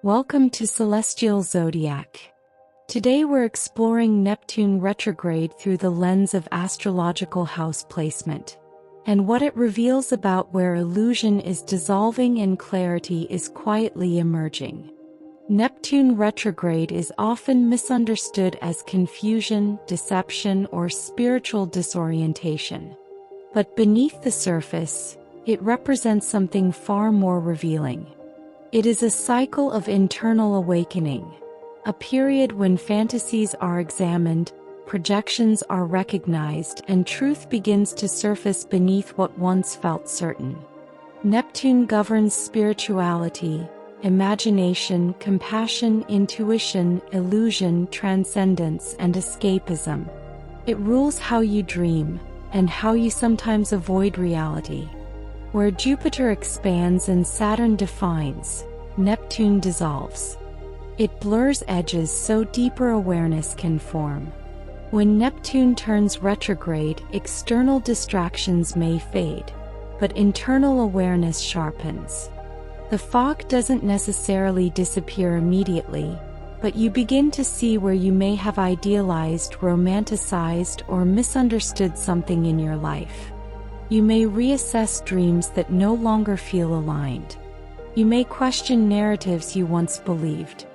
Welcome to Celestial Zodiac. Today we're exploring Neptune retrograde through the lens of astrological house placement, and what it reveals about where illusion is dissolving and clarity is quietly emerging. Neptune retrograde is often misunderstood as confusion, deception, or spiritual disorientation. But beneath the surface, it represents something far more revealing. It is a cycle of internal awakening, a period when fantasies are examined, projections are recognized, and truth begins to surface beneath what once felt certain. Neptune governs spirituality, imagination, compassion, intuition, illusion, transcendence, and escapism. It rules how you dream, and how you sometimes avoid reality. Where Jupiter expands and Saturn defines, Neptune dissolves. It blurs edges so deeper awareness can form. When Neptune turns retrograde, external distractions may fade, but internal awareness sharpens. The fog doesn't necessarily disappear immediately, but you begin to see where you may have idealized, romanticized, or misunderstood something in your life. You may reassess dreams that no longer feel aligned. You may question narratives you once believed.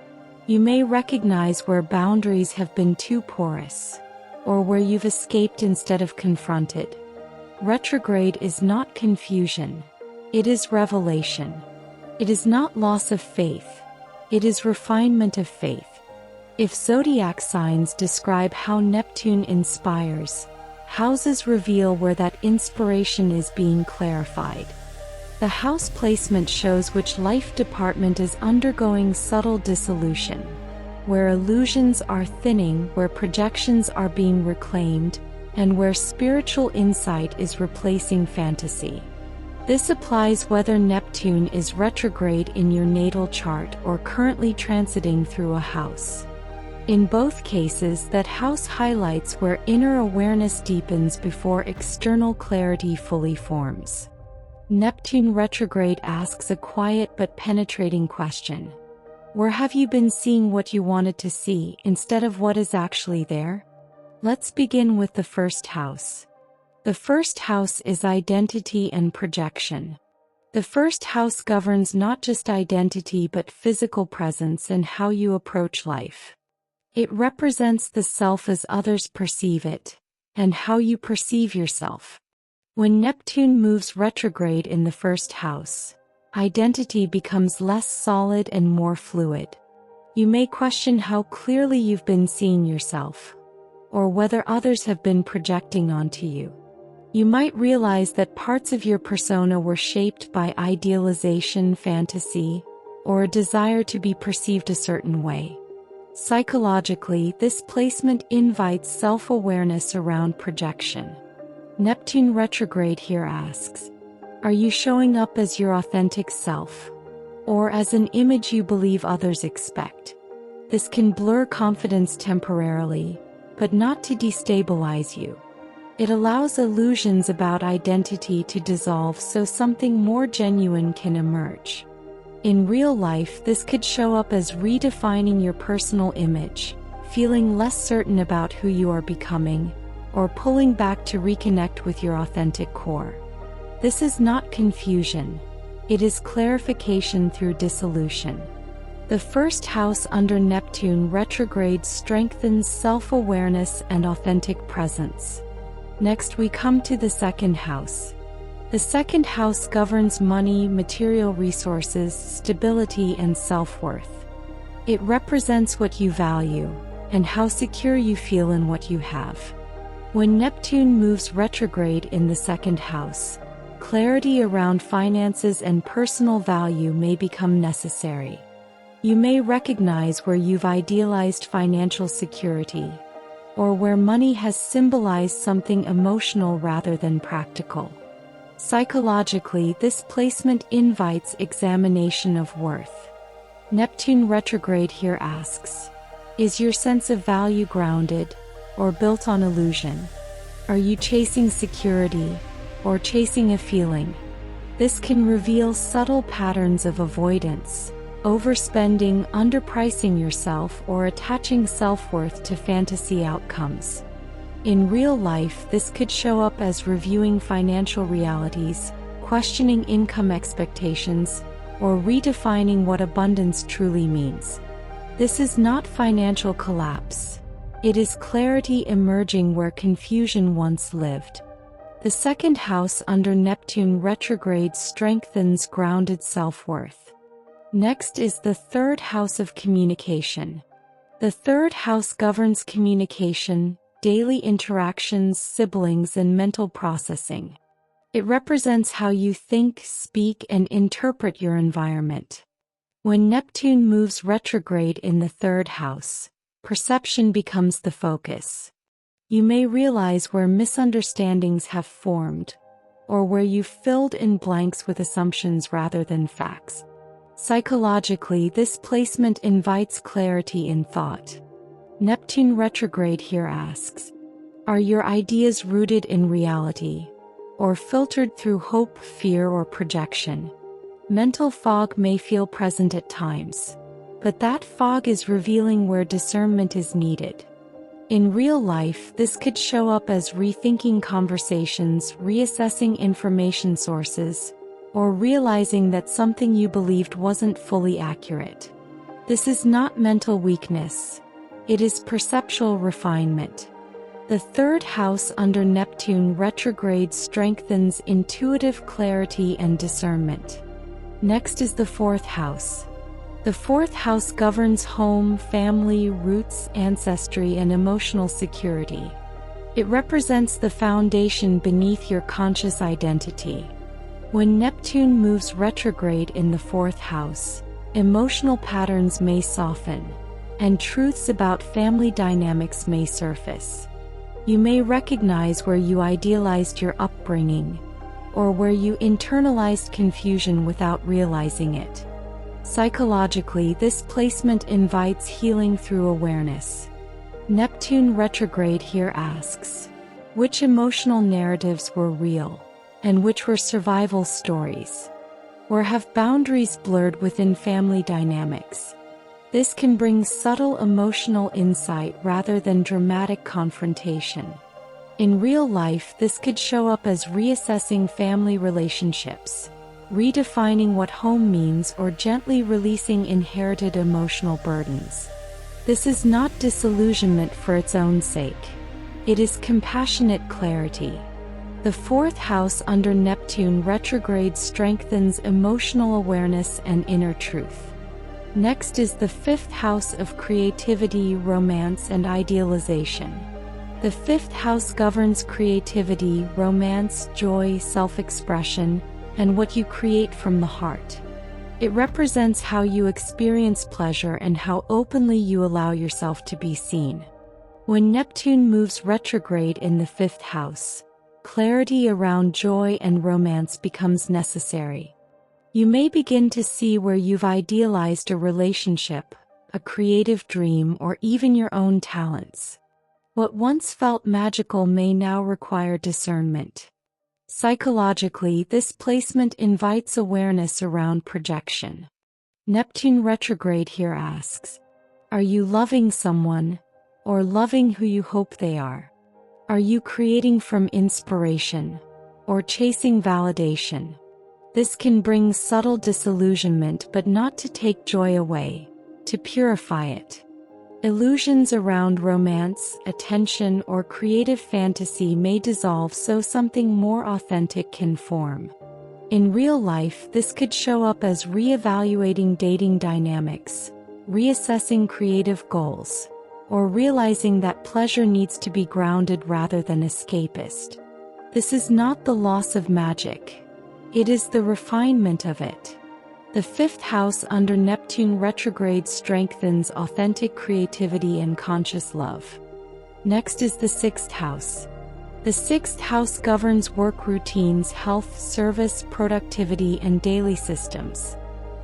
You may recognize where boundaries have been too porous, or where you've escaped instead of confronted. Retrograde is not confusion. It is revelation. It is not loss of faith. It is refinement of faith. If zodiac signs describe how Neptune inspires, houses reveal where that inspiration is being clarified. The house placement shows which life department is undergoing subtle dissolution, where illusions are thinning, where projections are being reclaimed, and where spiritual insight is replacing fantasy. This applies whether Neptune is retrograde in your natal chart or currently transiting through a house. In both cases, that house highlights where inner awareness deepens before external clarity fully forms. Neptune retrograde asks a quiet but penetrating question. Where have you been seeing what you wanted to see instead of what is actually there? Let's begin with the first house. The first house is identity and projection. The first house governs not just identity but physical presence and how you approach life. It represents the self as others perceive it, and how you perceive yourself. When Neptune moves retrograde in the first house, identity becomes less solid and more fluid. You may question how clearly you've been seeing yourself, or whether others have been projecting onto you. You might realize that parts of your persona were shaped by idealization, fantasy, or a desire to be perceived a certain way. Psychologically, this placement invites self-awareness around projection. Neptune retrograde here asks, are you showing up as your authentic self, or as an image you believe others expect? This can blur confidence temporarily, but not to destabilize you. It allows illusions about identity to dissolve so something more genuine can emerge. In real life, this could show up as redefining your personal image, feeling less certain about who you are becoming, or pulling back to reconnect with your authentic core. This is not confusion. It is clarification through dissolution. The first house under Neptune retrograde strengthens self-awareness and authentic presence. Next, we come to the second house. The second house governs money, material resources, stability, and self-worth. It represents what you value, and how secure you feel in what you have. When Neptune moves retrograde in the second house, clarity around finances and personal value may become necessary. You may recognize where you've idealized financial security, or where money has symbolized something emotional rather than practical. Psychologically, this placement invites examination of worth. Neptune retrograde here asks, is your sense of value grounded, or built on illusion? Are you chasing security, or chasing a feeling? This can reveal subtle patterns of avoidance, overspending, underpricing yourself, or attaching self-worth to fantasy outcomes. In real life, this could show up as reviewing financial realities, questioning income expectations, or redefining what abundance truly means. This is not financial collapse. It is clarity emerging where confusion once lived. The second house under Neptune retrograde strengthens grounded self-worth. Next is the third house of communication. The third house governs communication, daily interactions, siblings, and mental processing. It represents how you think, speak, and interpret your environment. When Neptune moves retrograde in the third house, perception becomes the focus. You may realize where misunderstandings have formed, or where you've filled in blanks with assumptions rather than facts. Psychologically, this placement invites clarity in thought. Neptune retrograde here asks, are your ideas rooted in reality, or filtered through hope, fear, or projection? Mental fog may feel present at times, but that fog is revealing where discernment is needed. In real life, this could show up as rethinking conversations, reassessing information sources, or realizing that something you believed wasn't fully accurate. This is not mental weakness. It is perceptual refinement. The third house under Neptune retrograde strengthens intuitive clarity and discernment. Next is the fourth house. The fourth house governs home, family, roots, ancestry, and emotional security. It represents the foundation beneath your conscious identity. When Neptune moves retrograde in the fourth house, emotional patterns may soften, and truths about family dynamics may surface. You may recognize where you idealized your upbringing, or where you internalized confusion without realizing it. Psychologically, this placement invites healing through awareness. Neptune retrograde here asks, which emotional narratives were real, and which were survival stories? Or have boundaries blurred within family dynamics? This can bring subtle emotional insight rather than dramatic confrontation. In real life, this could show up as reassessing family relationships, redefining what home means, or gently releasing inherited emotional burdens. This is not disillusionment for its own sake. It is compassionate clarity. The fourth house under Neptune retrograde strengthens emotional awareness and inner truth. Next is the fifth house of creativity, romance, and idealization. The fifth house governs creativity, romance, joy, self-expression, and what you create from the heart. It represents how you experience pleasure and how openly you allow yourself to be seen. When Neptune moves retrograde in the fifth house, clarity around joy and romance becomes necessary. You may begin to see where you've idealized a relationship, a creative dream, or even your own talents. What once felt magical may now require discernment. Psychologically, this placement invites awareness around projection. Neptune retrograde here asks, are you loving someone, or loving who you hope they are? Are you creating from inspiration, or chasing validation? This can bring subtle disillusionment, but not to take joy away, to purify it. Illusions around romance, attention, or creative fantasy may dissolve so something more authentic can form. In real life, this could show up as reevaluating dating dynamics, reassessing creative goals, or realizing that pleasure needs to be grounded rather than escapist. This is not the loss of magic. It is the refinement of it. The fifth house under Neptune retrograde strengthens authentic creativity and conscious love. Next is the sixth house. The sixth house governs work routines, health, service, productivity, and daily systems.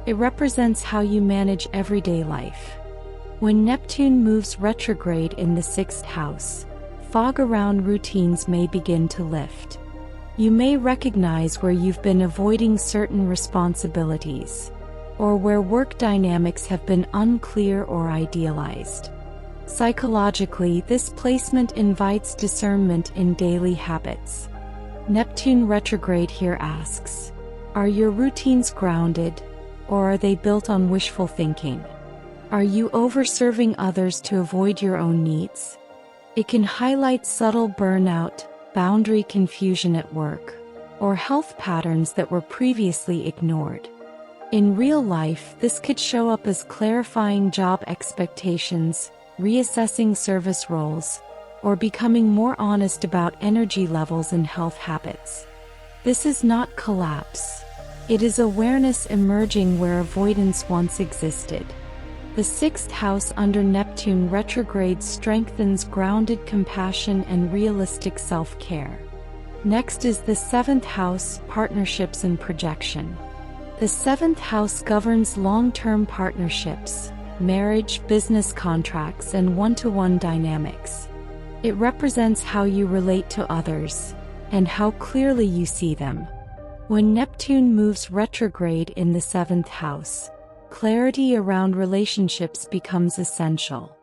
It represents how you manage everyday life. When Neptune moves retrograde in the sixth house, fog around routines may begin to lift. You may recognize where you've been avoiding certain responsibilities, or where work dynamics have been unclear or idealized. Psychologically, this placement invites discernment in daily habits. Neptune retrograde here asks, are your routines grounded, or are they built on wishful thinking? Are you overserving others to avoid your own needs? It can highlight subtle burnout, boundary confusion at work, or health patterns that were previously ignored. In real life, this could show up as clarifying job expectations, reassessing service roles, or becoming more honest about energy levels and health habits. This is not collapse. It is awareness emerging where avoidance once existed. The sixth house under Neptune retrograde strengthens grounded compassion and realistic self-care. Next is the seventh house, partnerships and projection. The seventh house governs long-term partnerships, marriage, business contracts, and one-to-one dynamics. It represents how you relate to others, and how clearly you see them. When Neptune moves retrograde in the seventh house, clarity around relationships becomes essential.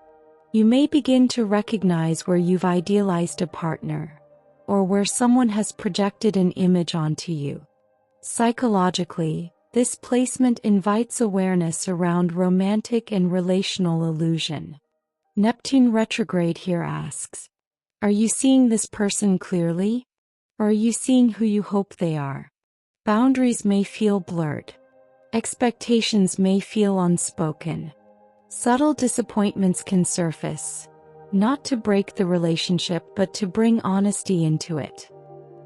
You may begin to recognize where you've idealized a partner, or where someone has projected an image onto you. Psychologically, this placement invites awareness around romantic and relational illusion. Neptune retrograde here asks, are you seeing this person clearly? Or are you seeing who you hope they are? Boundaries may feel blurred. Expectations may feel unspoken. Subtle disappointments can surface, not to break the relationship but to bring honesty into it.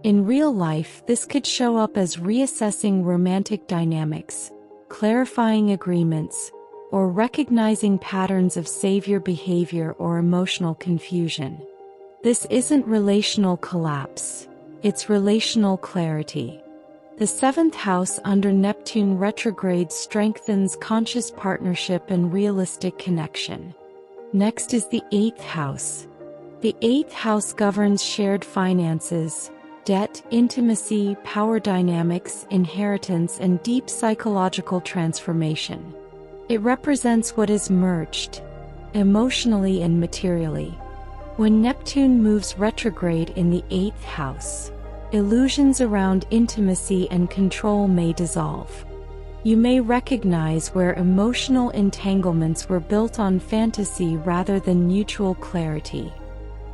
In real life, this could show up as reassessing romantic dynamics, clarifying agreements, or recognizing patterns of savior behavior or emotional confusion. This isn't relational collapse, it's relational clarity. The seventh house under Neptune retrograde strengthens conscious partnership and realistic connection. Next is the eighth house. The eighth house governs shared finances, debt, intimacy, power dynamics, inheritance, and deep psychological transformation. It represents what is merged, emotionally and materially. When Neptune moves retrograde in the eighth house, illusions around intimacy and control may dissolve. You may recognize where emotional entanglements were built on fantasy rather than mutual clarity.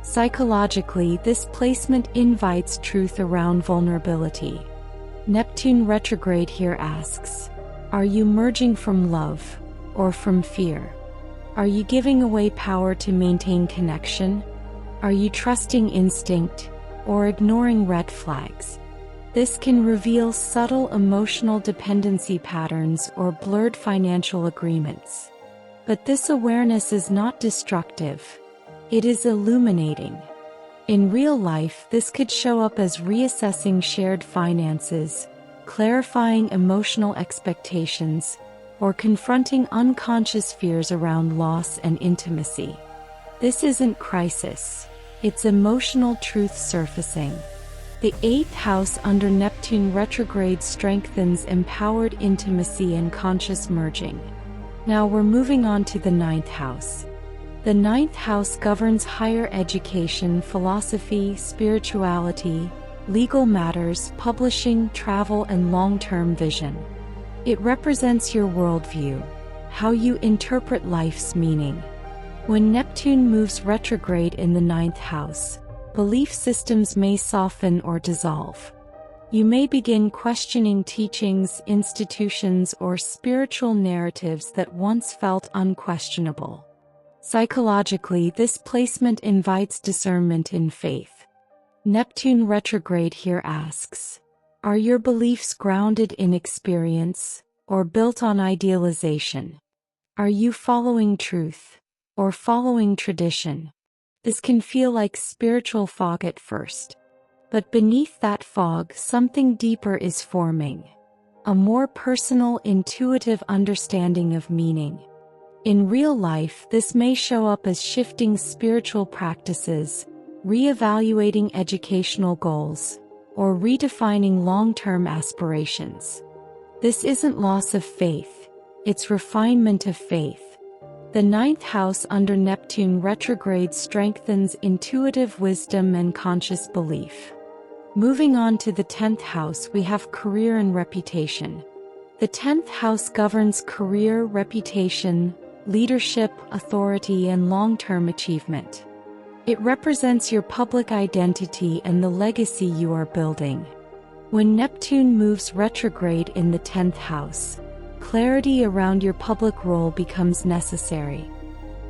Psychologically, this placement invites truth around vulnerability. Neptune retrograde here asks, are you merging from love, or from fear? Are you giving away power to maintain connection? Are you trusting instinct, or ignoring red flags? This can reveal subtle emotional dependency patterns or blurred financial agreements. But this awareness is not destructive. It is illuminating. In real life, this could show up as reassessing shared finances, clarifying emotional expectations, or confronting unconscious fears around loss and intimacy. This isn't crisis. It's emotional truth surfacing. The eighth house under Neptune retrograde strengthens empowered intimacy and conscious merging. Now we're moving on to the ninth house. The ninth house governs higher education, philosophy, spirituality, legal matters, publishing, travel, and long-term vision. It represents your worldview, how you interpret life's meaning. When Neptune moves retrograde in the ninth house, belief systems may soften or dissolve. You may begin questioning teachings, institutions, or spiritual narratives that once felt unquestionable. Psychologically, this placement invites discernment in faith. Neptune retrograde here asks, are your beliefs grounded in experience, or built on idealization? Are you following truth, or following tradition? This can feel like spiritual fog at first. But beneath that fog, something deeper is forming. A more personal, intuitive understanding of meaning. In real life, this may show up as shifting spiritual practices, reevaluating educational goals, or redefining long-term aspirations. This isn't loss of faith. its refinement of faith. The ninth house under Neptune retrograde strengthens intuitive wisdom and conscious belief. Moving on to the 10th house, we have career and reputation. The 10th house governs career, reputation, leadership, authority, and long-term achievement. It represents your public identity and the legacy you are building. When Neptune moves retrograde in the 10th house, clarity around your public role becomes necessary.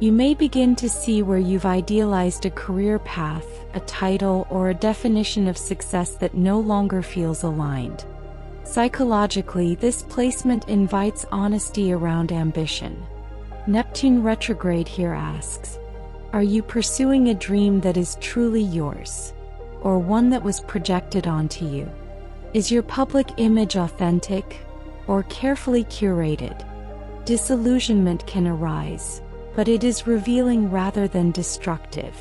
You may begin to see where you've idealized a career path, a title, or a definition of success that no longer feels aligned. Psychologically, this placement invites honesty around ambition. Neptune retrograde here asks, are you pursuing a dream that is truly yours, or one that was projected onto you? Is your public image authentic, or carefully curated? Disillusionment can arise, but it is revealing rather than destructive.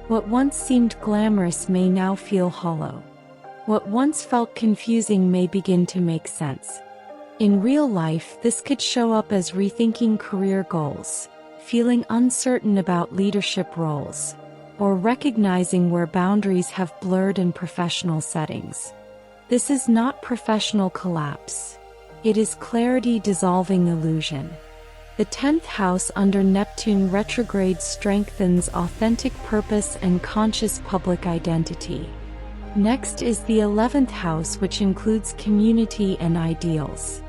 What once seemed glamorous may now feel hollow. What once felt confusing may begin to make sense. In real life, this could show up as rethinking career goals, feeling uncertain about leadership roles, or recognizing where boundaries have blurred in professional settings. This is not professional collapse. It is clarity dissolving illusion. The 10th house under Neptune retrograde strengthens authentic purpose and conscious public identity. Next is the 11th house, which includes community and ideals.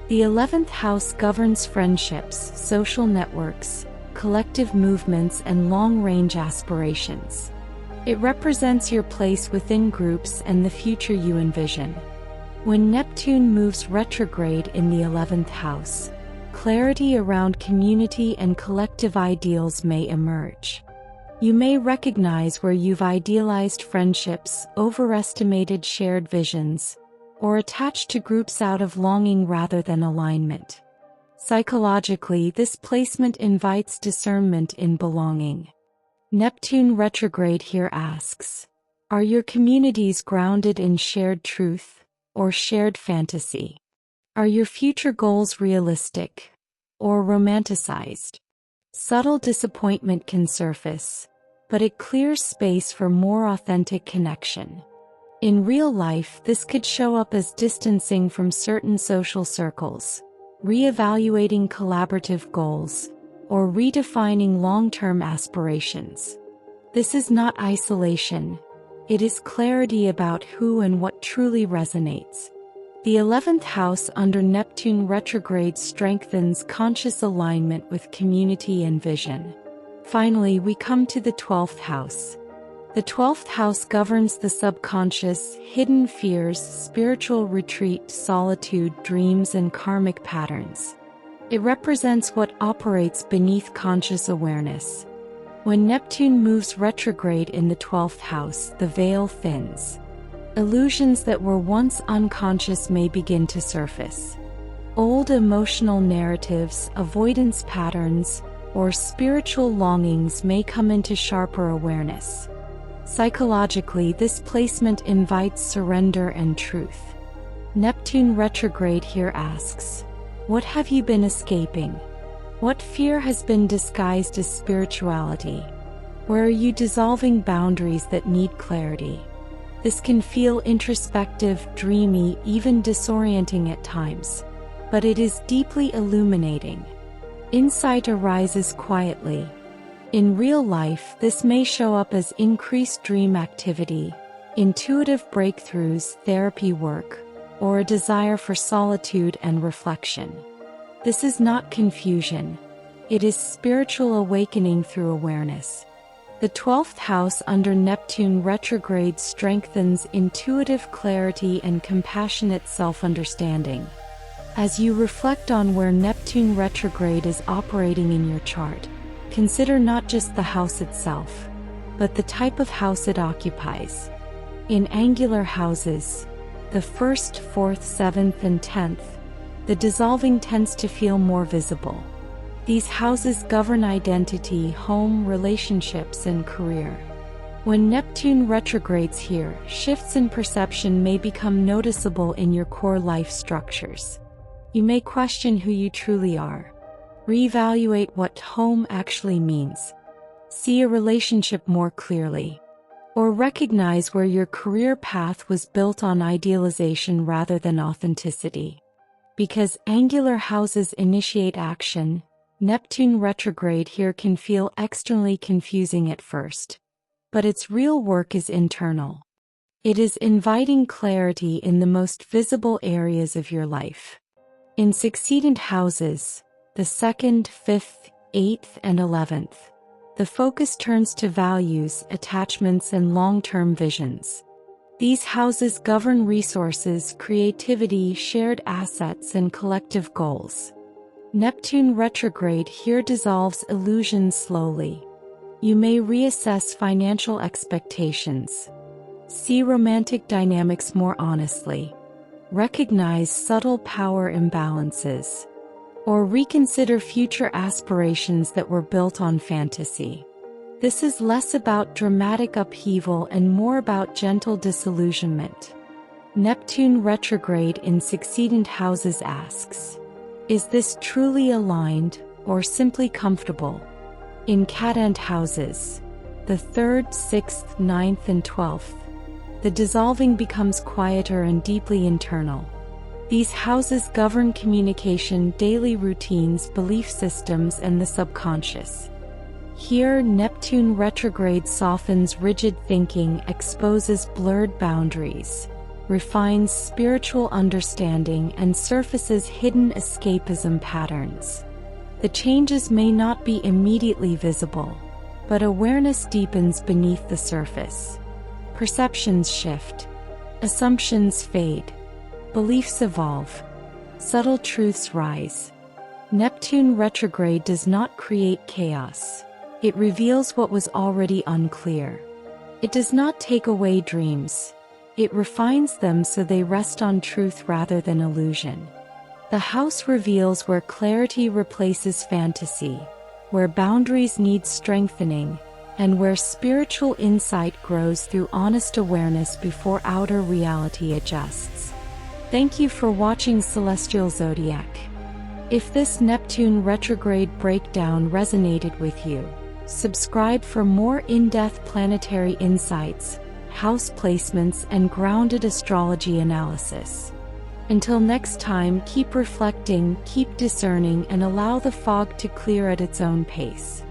The 11th house governs friendships, social networks, collective movements, and long-range aspirations. It represents your place within groups and the future you envision. When Neptune moves retrograde in the 11th house, clarity around community and collective ideals may emerge. You may recognize where you've idealized friendships, overestimated shared visions, or attached to groups out of longing rather than alignment. Psychologically, this placement invites discernment in belonging. Neptune retrograde here asks, are your communities grounded in shared truth or shared fantasy? Are your future goals realistic or romanticized? Subtle disappointment can surface, but it clears space for more authentic connection. In real life, this could show up as distancing from certain social circles, reevaluating collaborative goals, or redefining long-term aspirations. This is not isolation. It is clarity about who and what truly resonates. The 11th house under Neptune retrograde strengthens conscious alignment with community and vision. Finally, we come to the 12th house. The 12th house governs the subconscious, hidden fears, spiritual retreat, solitude, dreams, and karmic patterns. It represents what operates beneath conscious awareness. When Neptune moves retrograde in the 12th house, the veil thins. Illusions that were once unconscious may begin to surface. Old emotional narratives, avoidance patterns, or spiritual longings may come into sharper awareness. Psychologically, this placement invites surrender and truth. Neptune retrograde here asks, what have you been escaping? What fear has been disguised as spirituality? Where are you dissolving boundaries that need clarity? This can feel introspective, dreamy, even disorienting at times, but it is deeply illuminating. Insight arises quietly. In real life, this may show up as increased dream activity, intuitive breakthroughs, therapy work, or a desire for solitude and reflection. This is not confusion. It is spiritual awakening through awareness. The 12th house under Neptune retrograde strengthens intuitive clarity and compassionate self-understanding. As you reflect on where Neptune retrograde is operating in your chart, consider not just the house itself, but the type of house it occupies. In angular houses, the 1st, 4th, 7th, and 10th, the dissolving tends to feel more visible. These houses govern identity, home, relationships, and career. When Neptune retrogrades here, shifts in perception may become noticeable in your core life structures. You may question who you truly are. Reevaluate what home actually means. See a relationship more clearly. Or recognize where your career path was built on idealization rather than authenticity. Because angular houses initiate action, Neptune retrograde here can feel externally confusing at first. But its real work is internal. It is inviting clarity in the most visible areas of your life. In succedent houses, the 2nd, 5th, 8th, and 11th, the focus turns to values, attachments, and long-term visions. These houses govern resources, creativity, shared assets, and collective goals. Neptune retrograde here dissolves illusions slowly. You may reassess financial expectations. See romantic dynamics more honestly. Recognize subtle power imbalances. Or reconsider future aspirations that were built on fantasy. This is less about dramatic upheaval and more about gentle disillusionment. Neptune retrograde in succedent houses asks, is this truly aligned, or simply comfortable? In cadent houses, the 3rd, 6th, 9th, and 12th, the dissolving becomes quieter and deeply internal. These houses govern communication, daily routines, belief systems, and the subconscious. Here, Neptune retrograde softens rigid thinking, exposes blurred boundaries, refines spiritual understanding, and surfaces hidden escapism patterns. The changes may not be immediately visible, but awareness deepens beneath the surface. Perceptions shift. Assumptions fade. Beliefs evolve. Subtle truths rise. Neptune retrograde does not create chaos. It reveals what was already unclear. It does not take away dreams. It refines them so they rest on truth rather than illusion. The house reveals where clarity replaces fantasy, where boundaries need strengthening, and where spiritual insight grows through honest awareness before outer reality adjusts. Thank you for watching Celestial Zodiac. If this Neptune retrograde breakdown resonated with you, subscribe for more in-depth planetary insights, house placements, and grounded astrology analysis. Until next time, keep reflecting, keep discerning, and allow the fog to clear at its own pace.